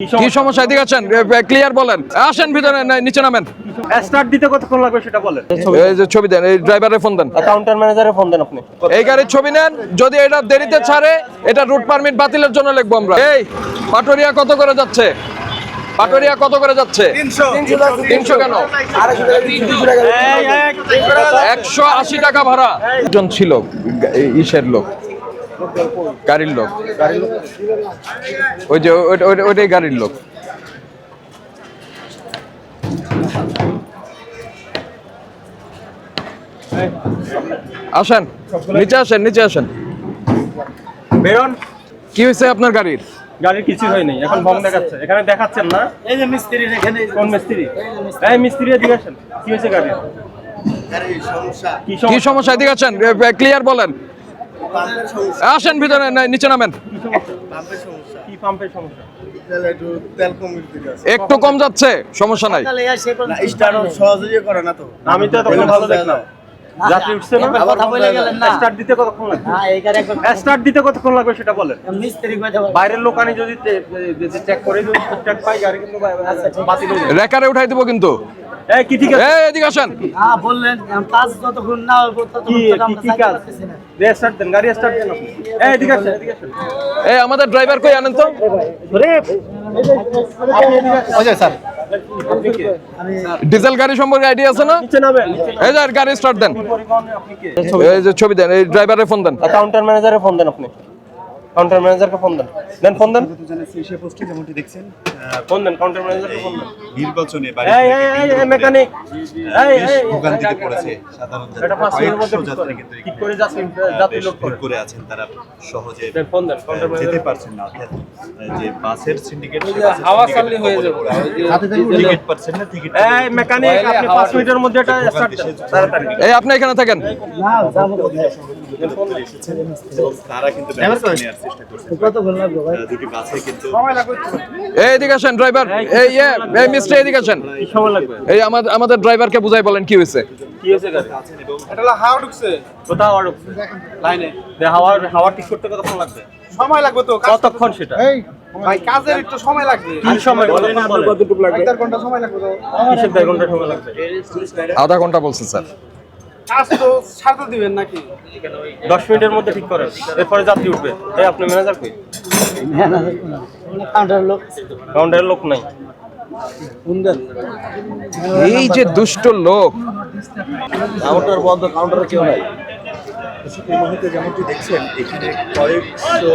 কি সমস্যা? এদিকে আছেন, ক্লিয়ার বলেন। আসেন ভিতরে, নিচে নামেন। স্টার্ট দিতে কতক্ষণ লাগবে সেটা বলেন। এই যে ছবি দেন, এই ড্রাইভারের ফোন দেন, কাউন্টার ম্যানেজারে ফোন দেন আপনি। এই গাড়ির ছবি নেন। যদি এটা দেরিতে ছাড়ে, এটা রুট পারমিট বাতিলের জন্য লিখবো আমরা। এই পাটুরিয়া কত করে যাচ্ছে? পাটুরিয়া কত করে যাচ্ছে? 300 কেন? 180 টাকা ভাড়া। একজন ছিল ইসের লোক, গাড়ির লোক, ওই যে ওইটাই গাড়ির লোক। আসেন, নিচে আসেন, নিচে আসেন। বেরোন। কি হয়েছে আপনার গাড়ির? গাড়ির কিছু হয়নি, এখন ভং দেখাচ্ছে। এখানে দেখাচ্ছেন না? এই যে মিস্ত্রি এখানে। কোন মিস্ত্রি? এই মিস্ত্রি এদিকে আসেন। কি হয়েছে গাড়ির? গাড়ির সমস্যা। কি সমস্যা? এদিকে আছেন, ক্লিয়ার বলেন। আসেন ভিতরে, নিচে নামেন। পাম্পের সমস্যা। কি পাম্পের সমস্যা? তেল কম দিতে আছে। একটু কম যাচ্ছে, সমস্যা নাই। না স্টার্ট সহজেই করে না তো। আমি তো তখন ভালো দেখলাম। যাত্রী উঠছে না? আবার কথা বলে গেলেন না। স্টার্ট দিতে কতক্ষণ লাগবে? হ্যাঁ এই গাড়ি একবার স্টার্ট দিতে কতক্ষণ লাগবে সেটা বলেন। মিস্ত্রি কইতে বলে। বাইরের লোক আনি যদি চেক করে যদি টুকটাক পাই গাড়ি কিন্তু বাতিল হয়ে যাবে। রেকারে উঠাই দিব কিন্তু। এই কি ঠিক আছে? এই এদিকে আসেন। হ্যাঁ বললেন কাজ যতক্ষণ না হবে কি ততক্ষণ কি কাজ? স্টার্ট দেন, গাড়ি স্টার্ট দেন আপনি। এই এদিকে আসেন, এদিকে আসেন। এই আমাদের ড্রাইভার কই, আনেন তো। স্যার ডিজেল গাড়ি সম্পর্কে আইডিয়া আছে না? নিচে নামেন। এই যে গাড়ি স্টার্ট দেন, পরিবহনে আপনি কে? এই যে ছবি দেন, এই ড্রাইভারের ফোন দেন। কাউন্টার ম্যানেজারে ফোন দেন আপনি। কাউন্টার ম্যানেজারকে ফোন দেন। দেন ফোন দেন। সে পোস্টে যেমনটি দেখছেন ফোন দেন কাউন্টার ম্যানেজারকে ফোন দেন। নির্বাচনে এই মেকানিক। এই ভোগান্তিতে পড়েছে সাধারণ এটা 5 মিনিটের মধ্যে কয়েকশো যাত্রী কিন্তু ঠিক করে যাচ্ছেন, যাত্রী লোড করে। করে আছেন, তারা সহজে দেন ফোন দেন কাউন্টার যেতে ম্যানেজার। পারছেন না। অর্থাৎ যে বাসের সিন্ডিকেট হাওয়া চাললি হয়ে যাবে। টিকিট পাচ্ছেন না, টিকিট এই মেকানিক, আপনি 5 মিনিটের মধ্যে এটা স্টার্ট দেন তাড়াতাড়ি। এই আপনি এখানে থাকেন। এসেছেন এবং তারা কিন্তু ব্যবস্থা নেওয়ার চেষ্টা করছেন। কতক্ষণ লাগবে ভাই? দুটি বাসে কিন্তু এই এদিকে আসেন ড্রাইভার, এই মিস্টার এদিকে আসেন। কি সময় লাগবে? এই আমাদের ড্রাইভারকে বুঝাই বলেন কি হয়েছে। কি হয়েছে গাড়ি? এটা হলো হাওয়া ঢুকছে। কোথাও হাওয়া ঢুকছে? লাইনে। হাওয়া ঠিক করতে কতক্ষণ লাগবে? সময় লাগবে তো কতক্ষণ সেটা? ভাই কাজের একটু সময় লাগবে। কি সময় বলেন না বলেন। কতটুকু লাগবে? 1.5 ঘন্টা সময় লাগবে তো। কিসের 1.5 ঘন্টা সময় লাগবে? আধা ঘন্টা বলছে স্যার। কাজ তো সারতে দিবেন নাকি? 10 মিনিটের মধ্যে ঠিক করেন, এরপরে যাত্রী উঠবে। এই আপনি ম্যানেজার কই? কাউন্টার লোক কাউন্টারের লোক নাই। এই যে দুষ্ট লোক। কাউন্টার বন্ধ, কাউন্টারে কেউ নাই। এই মুহূর্তে যেমনটি দেখছেন এখানে কয়েকশো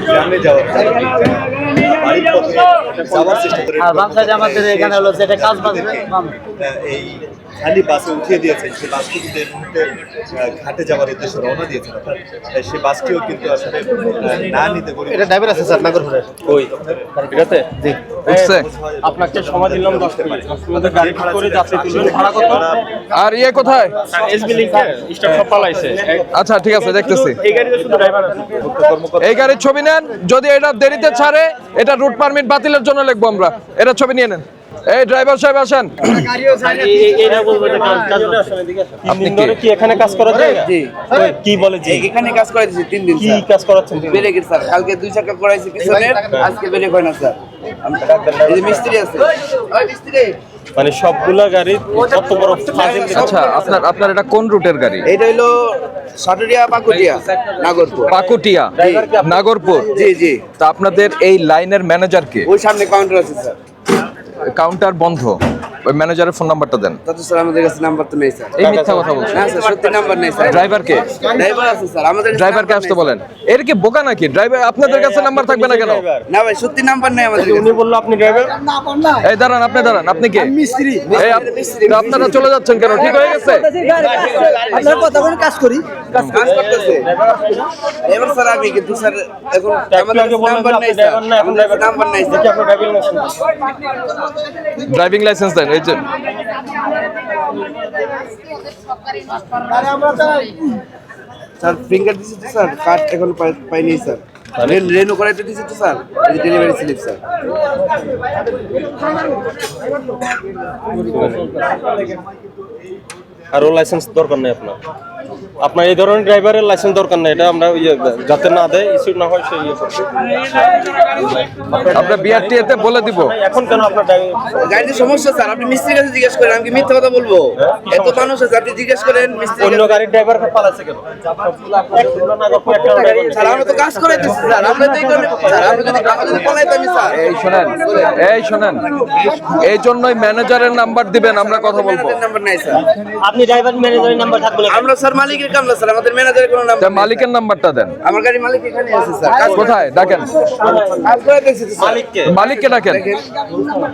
গ্রামে যাওয়ার বাড়ির পথে যাওয়ার চেষ্টা করে আর বাম সাইডে আমাদের এখানে হলো যেটা কাজ বাজবে এই খালি বাসে উঠিয়ে দিয়েছেন। সেই বাসটি কিন্তু এই মুহূর্তে ঘাটে যাওয়ার উদ্দেশ্যে রওনা দিয়েছেন। অর্থাৎ সেই বাসটিও কিন্তু আসলে না নিতে পারে। এটা ড্রাইভার আছে স্যার নাগরপুরে। কই? ঠিক আছে? জি। উঠছে। আপনাকে সময় দিলাম 10 মিনিট। 10 মিনিটের গাড়ি ঠিক করে যাত্রী তুলবেন। ভাড়া কত? আর ইয়ে কোথায়? এসবি লিংকে স্টাফ সব পালাইছে। আচ্ছা ঠিক আছে, দেখতেছি। এই গাড়িতে শুধু ড্রাইভার আছে। এই গাড়ির ছবি নেন। যদি এটা দেরিতে ছাড়ে, এটা রুট পারমিট বাতিলের জন্য লিখবো আমরা। এটা ছবি নিয়ে নেন। এই ড্রাইভার সাহেব আসেন। এইটা বলবো যে কাজ আসলে দিকে আসেন। আপনি তিন দিন কে? ধরে কি এখানে কাজ করা যায়? জি। কি বলে জি? এখানে কাজ করাইছি 3 দিন কি স্যার। কাজ করাচ্ছেন? ব্রেকের স্যার, কালকে 2 চাকা করাইছি পিছনের, আজকে ব্রেক হয় না স্যার। এই যে মিস্ত্রি আছে, ওই মিস্ত্রি, মানে সবগুলা গাড়ি কত বড় ফাজিল। আচ্ছা আপনার এটা কোন রুটের গাড়ি? এটা হইলো সাটুরিয়া পাকুটিয়া নাগরপুর। পাকুটিয়া নাগরপুর। জি জি, তা আপনাদের এই লাইনের ম্যানেজার কে? ওই সামনে কাউন্টার আছে স্যার। কাউন্টার বন্ধ, ওই ম্যানেজারের ফোন নাম্বারটা দেন। তাতে স্যার আমাদের কাছে নাম্বার তো নেই স্যার। এই মিথ্যা কথা বলছেন। না স্যার, সত্যি নাম্বার নেই স্যার। ড্রাইভার কে? ড্রাইভার আছে স্যার, আমাদের কাছে ড্রাইভারকে নাম্বার আসতে নেই, বলেন। এর কি বোকা নাকি? ড্রাইভার আপনাদের কাছে নাম্বার থাকবে না কেন? স্যার। না ভাই, সত্যি নাম্বার নেই আমাদের উনি কাছে। বললো আপনি ড্রাইভার। এই দাঁড়ান, আপনি দাঁড়ান, আপনি কে? মিস্ত্রি। এই তো আপনারা চলে যাচ্ছেন কেন? ঠিক হয়ে গেছে? আপনার কথা বলে কাজ করি। কাজ করতেছে এবার স্যার। আমি কিন্তু স্যার এখন আমাদের আগে কাছে বললেন নাম্বার যে নেই আপনি স্যার। ড্রাইভার না, এখন আমাদের কাছে ড্রাইভার নাম্বার নেই স্যার। দেখি আপনার ড্রাইভিং লাইসেন্স। ড্রাইভিং লাইসেন্স দেন। এই যে স্যার ফিঙ্গার দিছি তো স্যার, কার্ড এখন পাইনি স্যার। রেনু করাইতে দিছি তো স্যার, এই যে ডেলিভারি স্লিপ স্যার। আর ও লাইসেন্স দরকার নেই আপনার। আপনার এই ধরনের ড্রাইভারের লাইসেন্স দরকার নেই, এটা আমরা যাতে না দেয় ইস্যু না হয় সেই ইয়ে করছি। আমরা বিআরটিএ তে বলে দিব। এখন কেন আপনার গাড়িতে সমস্যা স্যার, আপনি মিস্ত্রির কাছে জিজ্ঞেস করেন, আমি কি মিথ্যা কথা বলবো? এত মানুষ আছে, আপনি জিজ্ঞেস করেন মিস্ত্রি। অন্য গাড়ির ড্রাইভার পালাচ্ছে কেন? স্যার আমরা তো কাজ করাইতেছি স্যার, আমরা তো এই কারণে স্যার, আমরা যদি পলাইতাম স্যার। এই শোনেন, এই জন্যই ম্যানেজারের নাম্বার দিবেন, আমরা কথা বলবো। নাম্বার নাই স্যার, আপনি ড্রাইভার ম্যানেজারের নাম্বার থাকবে না। আমরা স্যার মালিকের কাম না স্যার, আমাদের ম্যানেজারের কোনো তা নাম্বার। মালিকের নাম্বারটা দেন। আমার গাড়ি মালিক এখানে আছে স্যার, কাজ কোথায় ডাকেন? কাজ করাইতেছি তো স্যার। মালিককে মালিককে ডাকেন।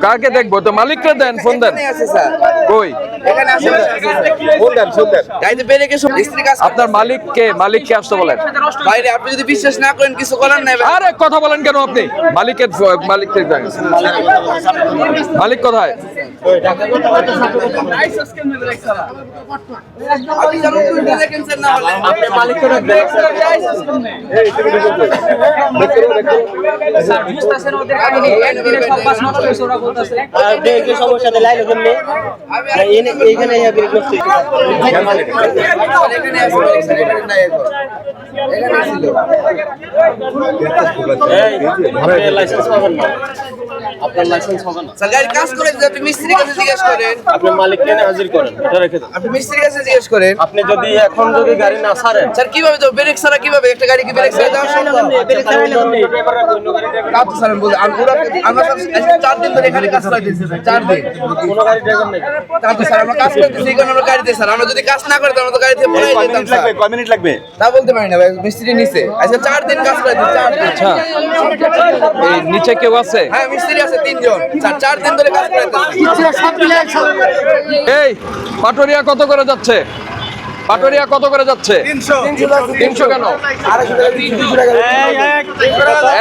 কাকে দেখবো? তো মালিককে দেন, ফোন দেন। এখানে আছে স্যার, কই? এখানে আছে ফোন দেন। গাড়িতে বেরে কে সব মিস্ত্রি কাজ আপনার মালিককে আসতে বলেন। বাইরে, আপনি যদি বিশ্বাস না করেন কিছু করার নাই ভাই। আরে কথা বলেন কেন আপনি? মালিককে দেন। মালিক কোথায়? আপনি জানেন তো দেখেন স্যার, না হলে আপনি মালিককে রাখবেন। সমস্যা নেই, লাইন ওখানে এইখানে ব্রেক করছি। এখানে আছে স্যার, এখানে নাই এখন। এখানে ছিল। আপনার লাইসেন্স পাবেন না, আপনার লাইসেন্স হবে না। স্যার গাড়ি কাজ করে আপনি মিস্ত্রির কাছে জিজ্ঞেস করেন, আপনি মালিককে এনে হাজির করেন, এটা রেখে দেন। আপনি মিস্ত্রির কাছে জিজ্ঞেস করেন। আপনি যদি এখন গাড়ি না ছাড়েন, স্যার কিভাবে তো ব্রেক ছাড়া কিভাবে একটা গাড়ি কি ব্রেক ছাড়া যাওয়া সম্ভব? কাজ তো স্যার আমি বলি, আমরা স্যার 4 দিন ধরে এখানে কাজ করতেছি স্যার, 4 দিন কোনো গাড়ি ড্রাইভার নেই। কাজ তো স্যার আমরা কাজ করতেছি, এই কারণে আমরা গাড়িতে স্যার, আমরা যদি কাজ না করতাম আমরা তো গাড়িতে পড়ে যেতাম স্যার। কয় মিনিট লাগবে? তা বলতে পারি না ভাই, মিস্ত্রি নিচে আচ্ছা 4 দিন কাজ করতেছি, 4 দিন। আচ্ছা, এই নিচে কেউ আছে? হ্যাঁ মিস্ত্রি আছে 3 জন স্যার, 4 দিন ধরে কাজ করতেছি। এই পাটুরিয়া কত করে যাচ্ছে? পাটুরিয়া কত করে যাচ্ছে? 300 কেন?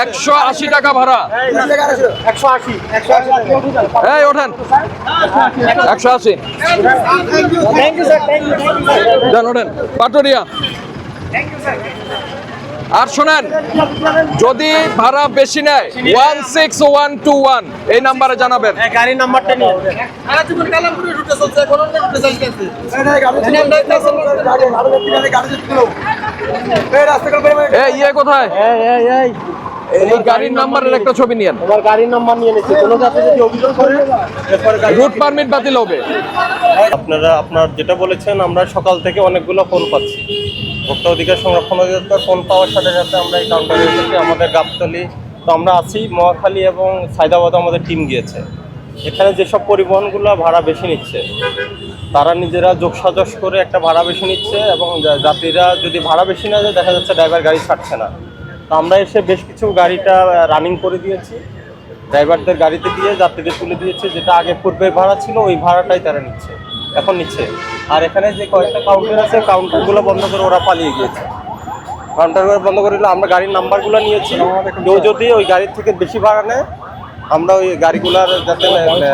180 টাকা ভাড়া। 180 এই ওঠেন, 180 দেন, ওঠেন পাটুরিয়া। আর শোনেন, যদি ভাড়া বেশি নেয় 16121 এই নাম্বারে জানাবেন। গাড়ির নাম্বারটা নিয়ে এই ইয়ে কোথায়? এই গাড়ির নাম্বারের একটা ছবি নিয়েন। আমার গাড়ির নাম্বার নিয়ে নিচ্ছে, কোনো যাত্রী যদি অভিযোগ করে রুট পারমিট বাতিল হবে। আপনার যেটা বলেছেন, আমরা সকাল থেকে অনেকগুলো ফোন পাচ্ছি। ভোক্তা অধিকার সংরক্ষণ অধিদপ্তর ফোন পাওয়ার সাথে সাথে আমরা এই কাউন্টারে এসেছি। আমাদের গাবতলী তো আমরা আছি, মহাখালী এবং সায়দাবাদ আমাদের টিম গিয়েছে। এখানে যেসব পরিবহনগুলো ভাড়া বেশি নিচ্ছে, তারা নিজেরা যোগসাজশ করে একটা ভাড়া বেশি নিচ্ছে, এবং যাত্রীরা যদি ভাড়া বেশি না যায়, দেখা যাচ্ছে ড্রাইভার গাড়ি ছাড়ছে না। তো আমরা এসে বেশ কিছু গাড়িটা রানিং করে দিয়েছি, ড্রাইভারদের গাড়িতে দিয়ে যাত্রীদের তুলে দিয়েছি। যেটা আগে পূর্বের ভাড়া ছিল ওই ভাড়াটাই তারা এখন নিচ্ছে। আর এখানে যে কয়েকটা কাউন্টার আছে, কাউন্টারগুলো বন্ধ করে ওরা পালিয়ে গিয়েছে। কাউন্টারগুলো বন্ধ করে দিলে আমরা গাড়ির নাম্বারগুলো নিয়েছি। কেউ যদি ওই গাড়ির থেকে বেশি ভাড়া নেয়, আমরা ওই গাড়িগুলার যাতে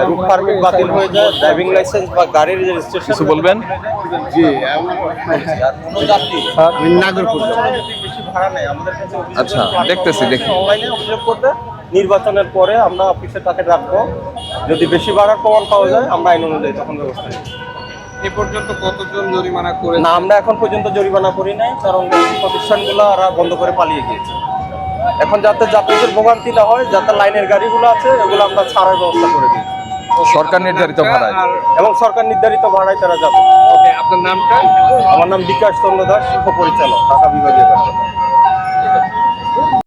রুট পারমিট বাতিল হয়ে যায়, ড্রাইভিং লাইসেন্স বা গাড়ির রেজিস্ট্রেশন। কিছু বলবেন? নাগরপুর বেশি ভাড়া নেয় আমাদের কাছে। আচ্ছা, দেখতেছি, দেখি। অনলাইনে অভিযোগ করতে, নির্বাচনের পরে আমরা অফিসে তাকে রাখবো। যদি বেশি ভাড়ার প্রমাণ পাওয়া যায়, আমরা আইন অনুযায়ী তখন ব্যবস্থা নিই। এ পর্যন্ত কতজন জরিমানা করে? না, আমরা এখন পর্যন্ত জরিমানা করি নাই, কারণ এই প্রতিষ্ঠানগুলো ওরা বন্ধ করে পালিয়ে গিয়েছে। এখন যাতে যাত্রীদের ভোগান্তি না হয়, যাতে লাইনের গাড়িগুলো আছে এগুলো আমরা ছাড়ার ব্যবস্থা করে দিই, সরকার নির্ধারিত ভাড়ায়। এবং সরকার নির্ধারিত ভাড়ায় তারা যাবে। আপনার নামটা? আমার নাম বিকাশ চন্দ্র দাস, শিল্প পরিচালক, ঢাকা বিভাগীয় কার্যালয়।